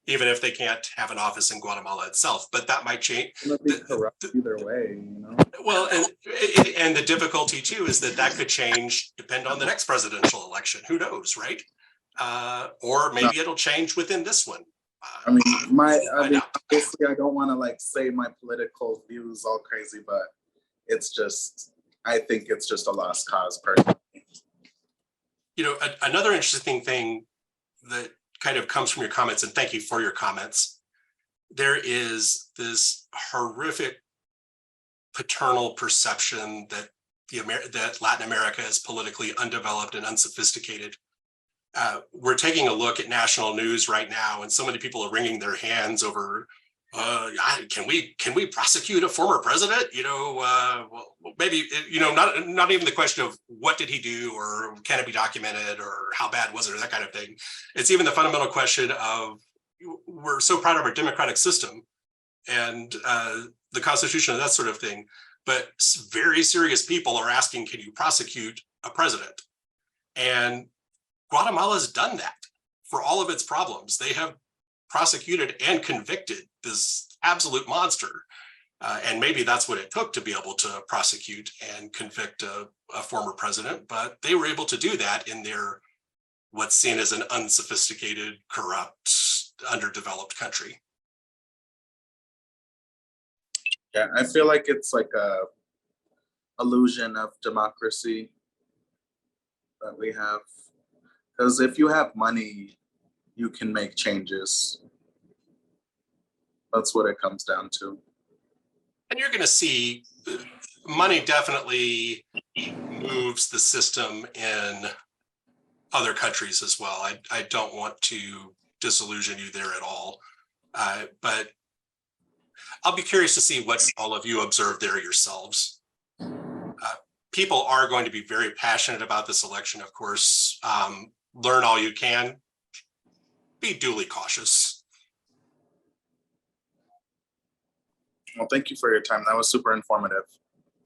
[SPEAKER 3] even if they can't have an office in Guatemala itself. But that might change.
[SPEAKER 6] It's gonna be corrupt either way,
[SPEAKER 3] Well, and the difficulty too is that could change, depend on the next presidential election. Who knows, right? Or maybe it'll change within this one.
[SPEAKER 6] Obviously, I don't want to like say my political views all crazy, but it's just, I think it's just a lost cause personally.
[SPEAKER 3] Another interesting thing that kind of comes from your comments, and thank you for your comments, there is this horrific paternal perception that that Latin America is politically undeveloped and unsophisticated. We're taking a look at national news right now, and so many people are wringing their hands over can we prosecute a former president? Well, maybe, not even the question of what did he do or can it be documented or how bad was it or that kind of thing. It's even the fundamental question of, we're so proud of our democratic system and the Constitution and that sort of thing, but very serious people are asking, can you prosecute a president? And Guatemala's done that for all of its problems. They have prosecuted and convicted this absolute monster. And maybe that's what it took to be able to prosecute and convict a former president, but they were able to do that in their what's seen as an unsophisticated, corrupt, underdeveloped country.
[SPEAKER 6] Yeah, I feel like it's like a illusion of democracy that we have. Because if you have money, you can make changes. That's what it comes down to.
[SPEAKER 3] And you're going to see money definitely moves the system in other countries as well. I don't want to disillusion you there at all. But I'll be curious to see what all of you observe there yourselves. People are going to be very passionate about this election, of course. Learn all you can. Be duly cautious.
[SPEAKER 6] Well, thank you for your time. That was super informative.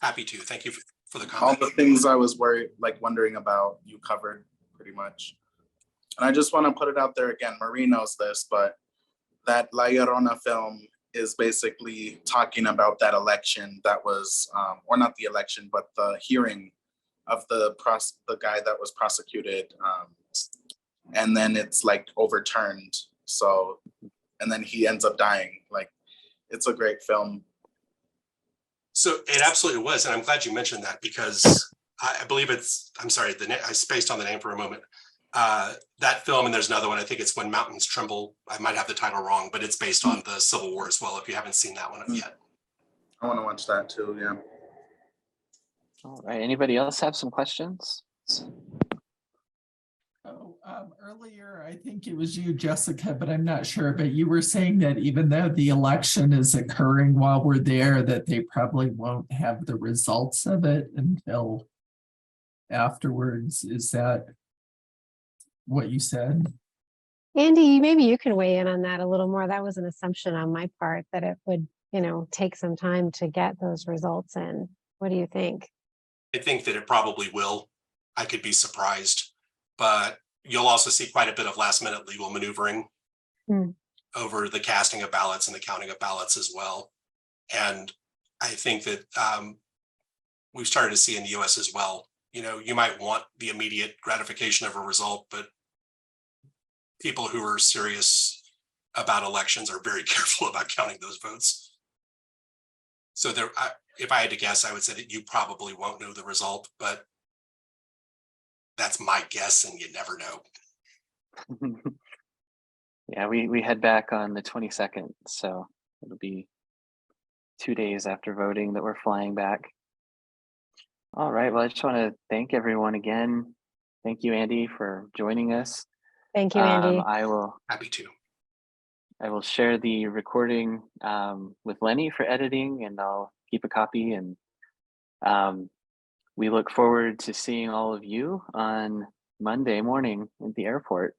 [SPEAKER 3] Happy to. Thank you for the
[SPEAKER 6] All
[SPEAKER 3] comment.
[SPEAKER 6] the things I was wondering about, you covered pretty much. And I just want to put it out there again. Marie knows this, but that La Llorona film is basically talking about that election that was, or not the election, but the hearing of the guy that was prosecuted. And then it's like overturned. So, and then he ends up dying. Like, it's a great film.
[SPEAKER 3] So it absolutely was. And I'm glad you mentioned that because I believe I'm sorry, I spaced on the name for a moment. That film, and there's another one, I think it's When Mountains Tremble. I might have the title wrong, but it's based on the Civil War as well, if you haven't seen that one yet.
[SPEAKER 6] I want to watch that too, yeah.
[SPEAKER 1] All right, anybody else have some questions?
[SPEAKER 7] Earlier, I think it was you, Jessica, but I'm not sure, but you were saying that even though the election is occurring while we're there, that they probably won't have the results of it until afterwards. Is that what you said?
[SPEAKER 2] Andy, maybe you can weigh in on that a little more. That was an assumption on my part that it would, take some time to get those results in. What do you think?
[SPEAKER 3] I think that it probably will. I could be surprised, but you'll also see quite a bit of last minute legal maneuvering over the casting of ballots and the counting of ballots as well. And I think that we've started to see in the US as well. You might want the immediate gratification of a result, but people who are serious about elections are very careful about counting those votes. So if I had to guess, I would say that you probably won't know the result, but that's my guess, and you never know.
[SPEAKER 1] Yeah, we head back on the 22nd, so it'll be 2 days after voting that we're flying back. All right, well, I just want to thank everyone again. Thank you, Andy, for joining us.
[SPEAKER 2] Thank you, Andy.
[SPEAKER 3] Happy to.
[SPEAKER 1] I will share the recording with Lenny for editing, and I'll keep a copy. And we look forward to seeing all of you on Monday morning at the airport.